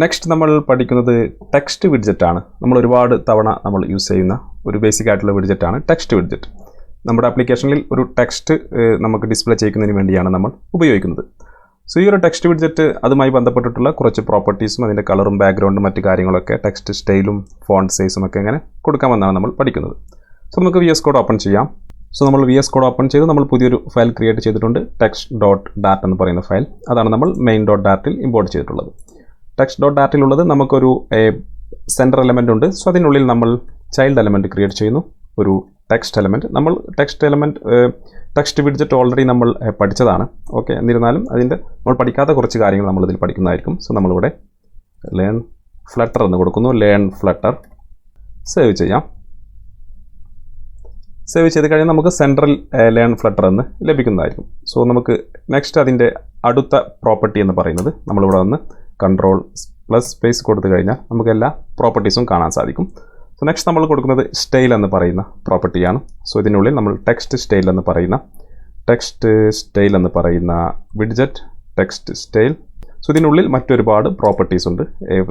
Next നമ്മൾ പഠിക്കുന്നത് text widget ആണ്. നമ്മൾ ഒരുപാട് തവണ നമ്മൾ യൂസ് ചെയ്യുന്ന ഒരു ബേസിക് ആയിട്ടുള്ള വിഡ്ജറ്റ് ആണ് ടെക്സ്റ്റ് വിഡ്ജറ്റ്. നമ്മുടെ ആപ്ലിക്കേഷനിൽ ഒരു ടെക്സ്റ്റ് നമുക്ക് ഡിസ്പ്ലേ ചെയ്യുന്നതിന് വേണ്ടിയാണ് നമ്മൾ ഉപയോഗിക്കുന്നത്. സോ ഈ ഒരു ടെക്സ്റ്റ് വിഡ്ജറ്റ് അതുമായി ബന്ധപ്പെട്ടിട്ടുള്ള കുറച്ച് പ്രോപ്പർട്ടീസും അതിൻ്റെ കളറും ബാക്ക്ഗ്രൗണ്ടും മറ്റു കാര്യങ്ങളൊക്കെ ടെക്സ്റ്റ് സ്റ്റൈലും ഫോണ്ട് സൈസും ഒക്കെ എങ്ങനെ കൊടുക്കാമെന്നാണ് നമ്മൾ പഠിക്കുന്നത്. സോ നമുക്ക് VS കോഡ് ഓപ്പൺ ചെയ്യാം. സോ നമ്മൾ VS കോഡ് ഓപ്പൺ ചെയ്ത് നമ്മൾ പുതിയൊരു ഫയൽ ക്രിയേറ്റ് ചെയ്തിട്ടുണ്ട്. text.dart എന്ന് പറയുന്ന ഫയൽ. അതാണ് നമ്മൾ main.dartൽ ഇമ്പോർട്ട് ചെയ്തിട്ടുള്ളത്. text.dartലുള്ളത് നമുക്കൊരു സെൻറ്റർ എലമെൻ്റ് ഉണ്ട്. സോ അതിനുള്ളിൽ നമ്മൾ ചൈൽഡ് എലമെൻറ്റ് ക്രിയേറ്റ് ചെയ്യുന്നു, ഒരു ടെക്സ്റ്റ് എലമെൻറ്റ്. നമ്മൾ ടെക്സ്റ്റ് വിഡ്ജറ്റ് ഓൾറെഡി നമ്മൾ പഠിച്ചതാണ്. ഓക്കെ, എന്നിരുന്നാലും അതിൻ്റെ നമ്മൾ പഠിക്കാത്ത കുറച്ച് കാര്യങ്ങൾ നമ്മളിതിൽ പഠിക്കുന്നതായിരിക്കും. സോ നമ്മളിവിടെ ലേൺ ഫ്ലട്ടർ എന്ന് കൊടുക്കുന്നു. ലേൺ ഫ്ലട്ടർ സേവ് ചെയ്യാം. സേവ് ചെയ്ത് കഴിഞ്ഞാൽ നമുക്ക് സെൻട്രൽ ലേൺ ഫ്ലട്ടർ എന്ന് ലഭിക്കുന്നതായിരിക്കും. സോ നമുക്ക് നെക്സ്റ്റ് അതിൻ്റെ അടുത്ത പ്രോപ്പർട്ടി എന്ന് പറയുന്നത് നമ്മളിവിടെ വന്ന് Ctrl+സ്പേസ് കൊടുത്തു കഴിഞ്ഞാൽ നമുക്ക് എല്ലാ പ്രോപ്പർട്ടീസും കാണാൻ സാധിക്കും. സോ നെക്സ്റ്റ് നമ്മൾ കൊടുക്കുന്നത് സ്റ്റൈൽ എന്ന് പറയുന്ന പ്രോപ്പർട്ടിയാണ്. സോ ഇതിനുള്ളിൽ നമ്മൾ ടെക്സ്റ്റ് സ്റ്റൈൽ എന്ന് പറയുന്ന വിഡ്ജറ്റ് ടെക്സ്റ്റ് സ്റ്റൈൽ. സോ ഇതിനുള്ളിൽ മറ്റൊരുപാട് പ്രോപ്പർട്ടീസ് ഉണ്ട്.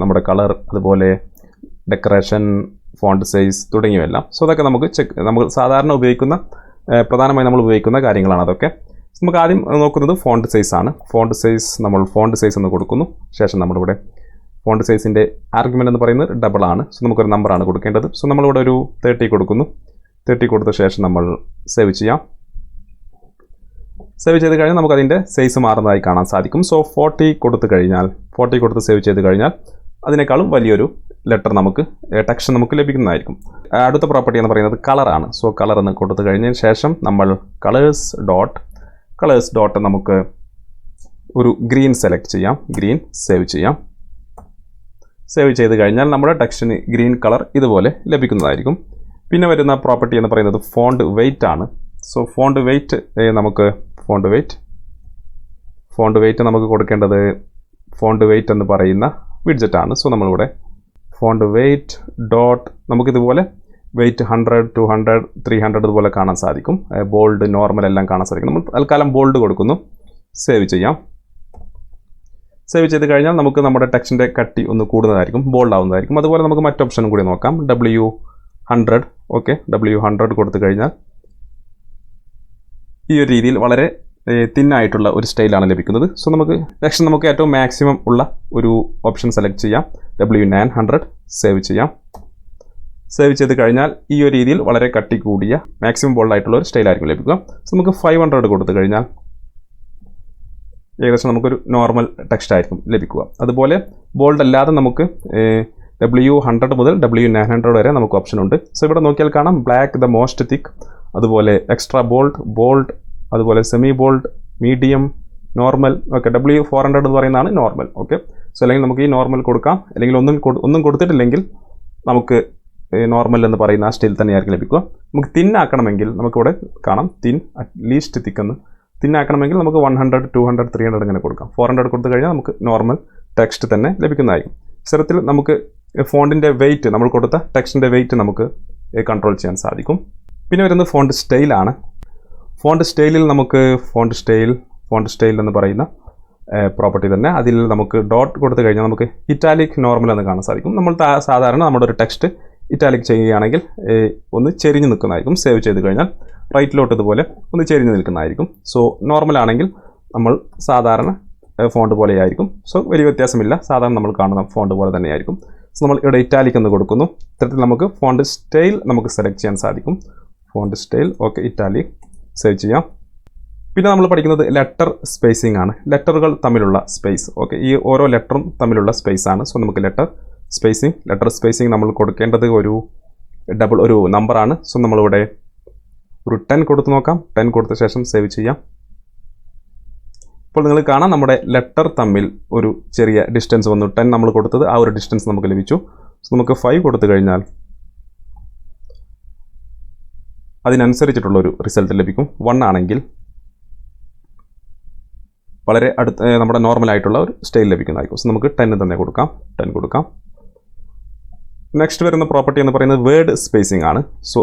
നമ്മുടെ കളർ, അതുപോലെ ഡെക്കറേഷൻ, ഫോണ്ട് സൈസ് തുടങ്ങിയവയെല്ലാം. സോ അതൊക്കെ നമുക്ക് സാധാരണ പ്രധാനമായി നമ്മൾ ഉപയോഗിക്കുന്ന കാര്യങ്ങളാണ് അതൊക്കെ. നമുക്ക് ആദ്യം നോക്കുന്നത് ഫോണ്ട് സൈസ് ആണ്. ഫോണ്ട് സൈസ് എന്ന് കൊടുക്കുന്നു. ശേഷം നമ്മളിവിടെ ഫോണ്ട് സൈസിൻ്റെ ആർഗ്യുമെൻ്റ് എന്ന് പറയുന്നത് ഡബിൾ ആണ്. സോ നമുക്കൊരു നമ്പറാണ് കൊടുക്കേണ്ടത്. സോ നമ്മളിവിടെ ഒരു 30 കൊടുക്കുന്നു. 30 കൊടുത്ത ശേഷം നമ്മൾ സേവ് ചെയ്യാം. സേവ് ചെയ്ത് കഴിഞ്ഞാൽ നമുക്ക് അതിൻ്റെ സൈസ് മാറുന്നതായി കാണാൻ സാധിക്കും. സോ 40 കൊടുത്ത് സേവ് ചെയ്ത് കഴിഞ്ഞാൽ അതിനേക്കാളും വലിയൊരു ടെക്സ്റ്റ് നമുക്ക് ലഭിക്കുന്നതായിരിക്കും. അടുത്ത പ്രോപ്പർട്ടി എന്ന് പറയുന്നത് കളറാണ്. സോ കളർ എന്ന് കൊടുത്തു കഴിഞ്ഞതിന് ശേഷം നമ്മൾ കളേഴ്സ് ഡോട്ട് നമുക്ക് ഒരു ഗ്രീൻ സെലക്ട് ചെയ്യാം. ഗ്രീൻ സേവ് ചെയ്യാം. സേവ് ചെയ്ത് കഴിഞ്ഞാൽ നമ്മുടെ ടെക്സ്റ്റിന് ഗ്രീൻ കളർ ഇതുപോലെ ലഭിക്കുന്നതായിരിക്കും. പിന്നെ വരുന്ന പ്രോപ്പർട്ടി എന്ന് പറയുന്നത് ഫോണ്ട് വെയ്റ്റ് ആണ്. സോ ഫോണ്ട് വെയ്റ്റ് നമുക്ക് കൊടുക്കേണ്ടത് ഫോണ്ട് വെയ്റ്റ് എന്ന് പറയുന്ന വിഡ്ജറ്റ് ആണ്. സോ നമ്മളിവിടെ ഫോണ്ട് വെയ്റ്റ് ഡോട്ട് നമുക്കിതുപോലെ വെയ്റ്റ് 100, 200, 300 ഇതുപോലെ കാണാൻ സാധിക്കും. ബോൾഡ്, നോർമൽ എല്ലാം കാണാൻ സാധിക്കും. നമ്മൾ തൽക്കാലം ബോൾഡ് കൊടുക്കുന്നു. സേവ് ചെയ്യാം. സേവ് ചെയ്ത് കഴിഞ്ഞാൽ നമുക്ക് നമ്മുടെ ടെക്സ്റ്റിൻ്റെ കട്ടി ഒന്ന് കൂടുന്നതായിരിക്കും, ബോൾഡ് ആവുന്നതായിരിക്കും. അതുപോലെ നമുക്ക് മറ്റ് ഓപ്ഷനും കൂടി നോക്കാം. W100. ഓക്കെ, W100 കൊടുത്തു കഴിഞ്ഞാൽ ഈ ഒരു രീതിയിൽ വളരെ തിന്നായിട്ടുള്ള ഒരു സ്റ്റൈലാണ് ലഭിക്കുന്നത്. സോ നമുക്ക് ഏറ്റവും മാക്സിമം ഉള്ള ഒരു ഓപ്ഷൻ സെലക്ട് ചെയ്യാം. W900 സേവ് ചെയ്യാം. സേവ് ചെയ്ത് കഴിഞ്ഞാൽ ഈ ഒരു രീതിയിൽ വളരെ കട്ടി കൂടിയ മാക്സിമം ബോൾഡ് ആയിട്ടുള്ള ഒരു സ്റ്റൈലായിരിക്കും ലഭിക്കുക. സോ നമുക്ക് 500 കൊടുത്തു കഴിഞ്ഞാൽ ഏകദേശം നമുക്കൊരു നോർമൽ ടെക്സ്റ്റ് ആയിരിക്കും ലഭിക്കുക. അതുപോലെ ബോൾഡ് അല്ലാതെ നമുക്ക് W100 മുതൽ W900 വരെ നമുക്ക് ഓപ്ഷൻ ഉണ്ട്. സോ ഇവിടെ നോക്കിയാൽ കാണാം ബ്ലാക്ക്, ദ മോസ്റ്റ് തിക്ക്, അതുപോലെ എക്സ്ട്രാ ബോൾഡ്, അതുപോലെ semi bold, medium, normal. Okay, W400 എന്ന് പറയുന്നതാണ് നോർമൽ. ഓക്കെ, സോ അല്ലെങ്കിൽ നമുക്ക് ഈ നോർമൽ കൊടുക്കാം, അല്ലെങ്കിൽ ഒന്നും കൊടുത്തിട്ടില്ലെങ്കിൽ നമുക്ക് നോർമൽ എന്ന് പറയുന്ന ആ സ്റ്റൈൽ തന്നെയായിരിക്കും ലഭിക്കുക. നമുക്ക് തിന്നാക്കണമെങ്കിൽ നമുക്കിവിടെ കാണാം ലീസ്റ്റ് തിക്കെന്ന്. തിന്നാക്കണമെങ്കിൽ നമുക്ക് 100, 200, 300 ഇങ്ങനെ കൊടുക്കാം. 400 കൊടുത്തു കഴിഞ്ഞാൽ നമുക്ക് നോർമൽ ടെക്സ്റ്റ് തന്നെ ലഭിക്കുന്നതായിരിക്കും. ഇത്തരത്തിൽ നമുക്ക് ഫോണ്ടിൻ്റെ വെയ്റ്റ്, നമ്മൾ കൊടുത്ത ടെക്സ്റ്റിൻ്റെ വെയ്റ്റ് നമുക്ക് കൺട്രോൾ ചെയ്യാൻ സാധിക്കും. പിന്നെ വരുന്നത് ഫോണ്ട് സ്റ്റൈലാണ്. ഫോണ്ട് സ്റ്റൈലിൽ നമുക്ക് ഫോണ്ട് സ്റ്റൈൽ എന്ന് പറയുന്ന പ്രോപ്പർട്ടി തന്നെ. അതിൽ നമുക്ക് ഡോട്ട് കൊടുത്തു കഴിഞ്ഞാൽ നമുക്ക് ഇറ്റാലിക്, നോർമൽ എന്ന് കാണാൻ സാധിക്കും. നമ്മൾ സാധാരണ നമ്മുടെ ഒരു ടെക്സ്റ്റ് ഇറ്റാലിക് ചെയ്യുകയാണെങ്കിൽ ഒന്ന് ചെരിഞ്ഞ് നിൽക്കുന്നതായിരിക്കും. സേവ് ചെയ്ത് കഴിഞ്ഞാൽ റൈറ്റിലോട്ട് ഇതുപോലെ ഒന്ന് ചെരിഞ്ഞ് നിൽക്കുന്നതായിരിക്കും. സോ നോർമൽ ആണെങ്കിൽ നമ്മൾ സാധാരണ ഫോണ്ട് പോലെയായിരിക്കും. സോ വലിയ വ്യത്യാസമില്ല, സാധാരണ നമ്മൾ കാണുന്ന ഫോണ്ട് പോലെ തന്നെയായിരിക്കും. സോ നമ്മൾ ഇവിടെ ഇറ്റാലിക് എന്ന് കൊടുക്കുന്നു. ഇത്തരത്തിൽ നമുക്ക് ഫോണ്ട് സ്റ്റൈൽ നമുക്ക് സെലക്ട് ചെയ്യാൻ സാധിക്കും. Font style, okay, italic save ചെയ്യാം. പിന്നെ നമ്മൾ പഠിക്കുന്നത് ലെറ്റർ സ്പേസിംഗ് ആണ്. ലെറ്ററുകൾ തമ്മിലുള്ള സ്പേസ്. ഓക്കെ, ഈ ഓരോ ലെറ്ററും തമ്മിലുള്ള സ്പേസ് ആണ്. സോ നമുക്ക് ലെറ്റർ സ്പേസിംഗ് നമ്മൾ കൊടുക്കേണ്ടത് ഒരു നമ്പറാണ്. സോ നമ്മളിവിടെ ഒരു 10 കൊടുത്ത് നോക്കാം. 10 കൊടുത്ത ശേഷം സേവ് ചെയ്യാം. ഇപ്പോൾ നിങ്ങൾ കാണാം നമ്മുടെ ലെറ്റർ തമ്മിൽ ഒരു ചെറിയ ഡിസ്റ്റൻസ് വന്നു. 10 നമ്മൾ കൊടുത്തത് ആ ഒരു ഡിസ്റ്റൻസ് നമുക്ക് ലഭിച്ചു. സോ നമുക്ക് 5 കൊടുത്തു കഴിഞ്ഞാൽ അതിനനുസരിച്ചിട്ടുള്ളൊരു റിസൾട്ട് ലഭിക്കും. 1 ആണെങ്കിൽ വളരെ നമ്മുടെ നോർമൽ ആയിട്ടുള്ള ഒരു സ്റ്റൈൽ ലഭിക്കുന്നതായിരിക്കും. സോ നമുക്ക് 10 തന്നെ കൊടുക്കാം. നെക്സ്റ്റ് വരുന്ന പ്രോപ്പർട്ടി എന്ന് പറയുന്നത് വേർഡ് സ്പേസിംഗ് ആണ്. സോ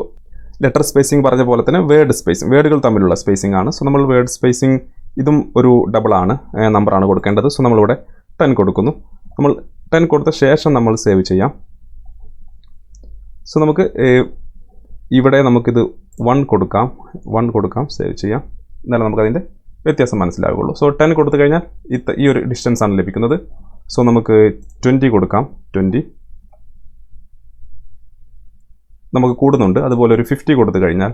ലെറ്റർ സ്പേസിംഗ് പറഞ്ഞ പോലെ തന്നെ വേർഡുകൾ തമ്മിലുള്ള സ്പേസിംഗ് ആണ്. സോ നമ്മൾ വേർഡ് സ്പേസിംഗ് ഇതും ഒരു ഡബിൾ ആണ്, നമ്പറാണ് കൊടുക്കേണ്ടത്. സോ നമ്മളിവിടെ 10 കൊടുക്കുന്നു. നമ്മൾ 10 കൊടുത്ത ശേഷം നമ്മൾ സേവ് ചെയ്യാം. സോ നമുക്ക് ഇവിടെ നമുക്കിത് 1 കൊടുക്കാം, സേവ് ചെയ്യാം. എന്നാലും നമുക്കതിൻ്റെ വ്യത്യാസം മനസ്സിലാവുകയുള്ളൂ. സോ 10 കൊടുത്തു കഴിഞ്ഞാൽ ഈ ഒരു ഡിസ്റ്റൻസ് ആണ് ലഭിക്കുന്നത്. സോ നമുക്ക് 20 കൊടുക്കാം. 20 നമുക്ക് കൂടുന്നുണ്ട്. അതുപോലെ ഒരു 50 കൊടുത്തു കഴിഞ്ഞാൽ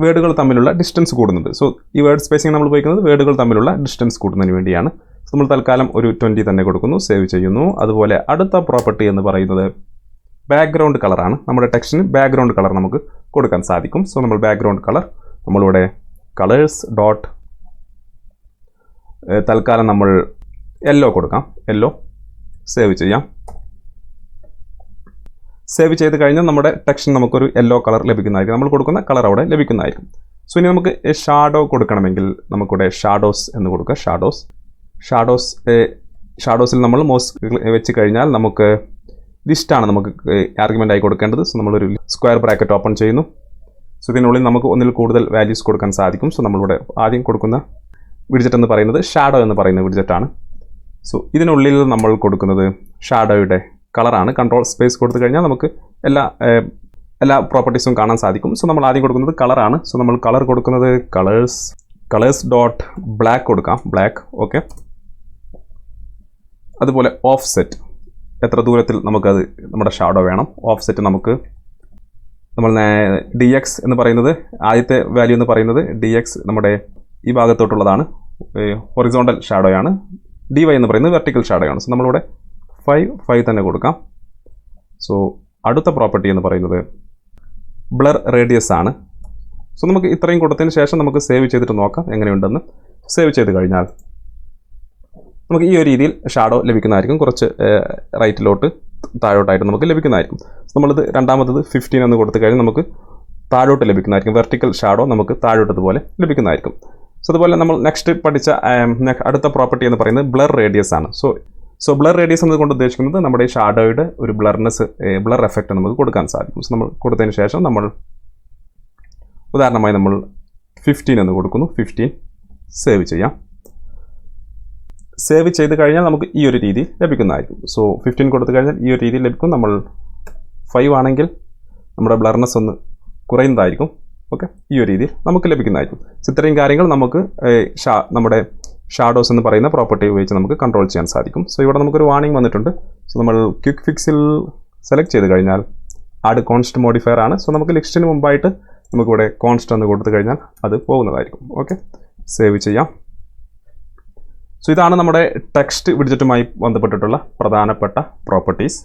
വേർഡുകൾ തമ്മിലുള്ള ഡിസ്റ്റൻസ് കൂടുന്നുണ്ട്. സോ ഈ വേർഡ് സ്പേസിംഗ് നമ്മൾ ഉപയോഗിക്കുന്നത് വേർഡുകൾ തമ്മിലുള്ള ഡിസ്റ്റൻസ് കൂടുന്നതിന് വേണ്ടിയാണ്. സോ നമ്മൾ തൽക്കാലം ഒരു 20 തന്നെ കൊടുക്കുന്നു, സേവ് ചെയ്യുന്നു. അതുപോലെ അടുത്ത പ്രോപ്പർട്ടി എന്ന് പറയുന്നത് ബാക്ക്ഗ്രൗണ്ട് കളറാണ്. നമ്മുടെ ടെക്സ്റ്റിന് ബാക്ക്ഗ്രൗണ്ട് കളർ നമുക്ക് കൊടുക്കാൻ സാധിക്കും. സോ നമ്മൾ ബാക്ക്ഗ്രൗണ്ട് കളർ നമ്മളിവിടെ കളേഴ്സ് ഡോട്ട് തൽക്കാലം നമ്മൾ യെല്ലോ കൊടുക്കാം. യെല്ലോ സേവ് ചെയ്യാം. സേവ് ചെയ്ത് കഴിഞ്ഞാൽ നമ്മുടെ ടെക്സ്റ്റിന് നമുക്കൊരു യെല്ലോ കളർ ലഭിക്കുന്നതായിരിക്കും. നമ്മൾ കൊടുക്കുന്ന കളർ അവിടെ ലഭിക്കുന്നതായിരിക്കും. സോ ഇനി നമുക്ക് ഷാഡോ കൊടുക്കണമെങ്കിൽ നമുക്കിവിടെ ഷാഡോസ് എന്ന് കൊടുക്കുക. ഷാഡോസിൽ നമ്മൾ മൗസ് വെച്ച് കഴിഞ്ഞാൽ നമുക്ക് ലിസ്റ്റാണ് നമുക്ക് ആർഗ്യുമെൻ്റ് ആയി കൊടുക്കേണ്ടത്. സോ നമ്മളൊരു സ്ക്വയർ ബ്രാക്കറ്റ് ഓപ്പൺ ചെയ്യുന്നു. സോ ഇതിനുള്ളിൽ നമുക്ക് ഒന്നിൽ കൂടുതൽ വാല്യൂസ് കൊടുക്കാൻ സാധിക്കും. സോ നമ്മളിവിടെ ആദ്യം കൊടുക്കുന്ന വിഡ്ജറ്റ് എന്ന് പറയുന്നത് ഷാഡോ എന്ന് പറയുന്ന വിഡ്ജറ്റാണ്. സോ ഇതിനുള്ളിൽ നമ്മൾ കൊടുക്കുന്നത് ഷാഡോയുടെ കളറാണ്. കൺട്രോൾ സ്പേസ് കൊടുത്തു കഴിഞ്ഞാൽ നമുക്ക് എല്ലാ പ്രോപ്പർട്ടീസും കാണാൻ സാധിക്കും. സോ നമ്മൾ ആദ്യം കൊടുക്കുന്നത് കളറാണ്. സോ നമ്മൾ കളർ കൊടുക്കുന്നത് കളേഴ്സ് ഡോട്ട് ബ്ലാക്ക് കൊടുക്കാം. Black okay. അതുപോലെ ഓഫ് സെറ്റ്, എത്ര ദൂരത്തിൽ നമുക്കത് നമ്മുടെ ഷാഡോ വേണം. ഓഫ് സെറ്റ് നമുക്ക് നമ്മൾ dx എന്ന് പറയുന്നത് ആദ്യത്തെ വാല്യൂ എന്ന് പറയുന്നത് dx നമ്മുടെ ഈ ഭാഗത്തോട്ടുള്ളതാണ്, ഹൊറിസോണ്ടൽ ഷാഡോയാണ്. dy എന്ന് പറയുന്നത് വെർട്ടിക്കൽ ഷാഡോയാണ്. സോ നമ്മളിവിടെ 5 തന്നെ കൊടുക്കാം. സോ അടുത്ത പ്രോപ്പർട്ടി എന്ന് പറയുന്നത് ബ്ലർ റേഡിയസ് ആണ്. സോ നമുക്ക് ഇത്രയും കൊടുത്തതിന് ശേഷം നമുക്ക് സേവ് ചെയ്തിട്ട് നോക്കാം എങ്ങനെയുണ്ടെന്ന്. സേവ് ചെയ്ത് കഴിഞ്ഞാൽ നമുക്ക് ഈ ഒരു രീതിയിൽ ഷാഡോ ലഭിക്കുന്നതായിരിക്കും. കുറച്ച് റൈറ്റിലോട്ട് താഴോട്ടായിട്ട് നമുക്ക് ലഭിക്കുന്നതായിരിക്കും. നമ്മളിത് രണ്ടാമത്തത് 15 എന്ന് കൊടുത്തു കഴിഞ്ഞാൽ നമുക്ക് താഴോട്ട് ലഭിക്കുന്നതായിരിക്കും. വെർട്ടിക്കൽ ഷാഡോ നമുക്ക് താഴോട്ടതുപോലെ ലഭിക്കുന്നതായിരിക്കും. സോ അതുപോലെ നമ്മൾ നെക്സ്റ്റ് പഠിച്ച അടുത്ത പ്രോപ്പർട്ടി എന്ന് പറയുന്നത് ബ്ലർ റേഡിയസ് ആണ്. സോ ബ്ലർ റേഡിയസ് എന്നതുകൊണ്ട് ഉദ്ദേശിക്കുന്നത് നമ്മുടെ ഈ ഷാഡോയുടെ ഒരു ബ്ലർ എഫക്റ്റ് നമുക്ക് കൊടുക്കാൻ സാധിക്കും. സോ നമ്മൾ കൊടുത്തതിന് ശേഷം നമ്മൾ ഉദാഹരണമായി നമ്മൾ 15 എന്ന് കൊടുക്കുന്നു. 15 സേവ് ചെയ്യാം. സേവ് ചെയ്ത് കഴിഞ്ഞാൽ നമുക്ക് ഈ ഒരു രീതി ലഭിക്കുന്നതായിരിക്കും. സോ 15 കൊടുത്തു കഴിഞ്ഞാൽ ഈ ഒരു രീതിയിൽ ലഭിക്കും. നമ്മൾ 5 ആണെങ്കിൽ നമ്മുടെ ബ്ലർനെസ് ഒന്ന് കുറയുന്നതായിരിക്കും. ഓക്കെ, ഈ ഒരു രീതിയിൽ നമുക്ക് ലഭിക്കുന്നതായിരിക്കും. ഇത്രയും കാര്യങ്ങൾ നമുക്ക് നമ്മുടെ ഷാഡോസ് എന്ന് പറയുന്ന പ്രോപ്പർട്ടി ഉപയോഗിച്ച് നമുക്ക് കൺട്രോൾ ചെയ്യാൻ സാധിക്കും. സോ ഇവിടെ നമുക്കൊരു വാർണിംഗ് വന്നിട്ടുണ്ട്. സോ നമ്മൾ ക്വിക്ക് ഫിക്സിൽ സെലക്ട് ചെയ്ത് കഴിഞ്ഞാൽ ആഡ് കോൺസ്റ്റ് മോഡിഫയർ ആണ്. സോ നമുക്ക് ലിസ്റ്റിന് മുമ്പായിട്ട് നമുക്കിവിടെ കോൺസ്റ്റ് എന്ന് കൊടുത്തു കഴിഞ്ഞാൽ അത് പോകുന്നതായിരിക്കും. ഓക്കെ, സേവ് ചെയ്യാം. സോ ഇതാണ് നമ്മുടെ ടെക്സ്റ്റ് വിഡ്ജറ്റുമായി ബന്ധപ്പെട്ടിട്ടുള്ള പ്രധാനപ്പെട്ട പ്രോപ്പർട്ടീസ്.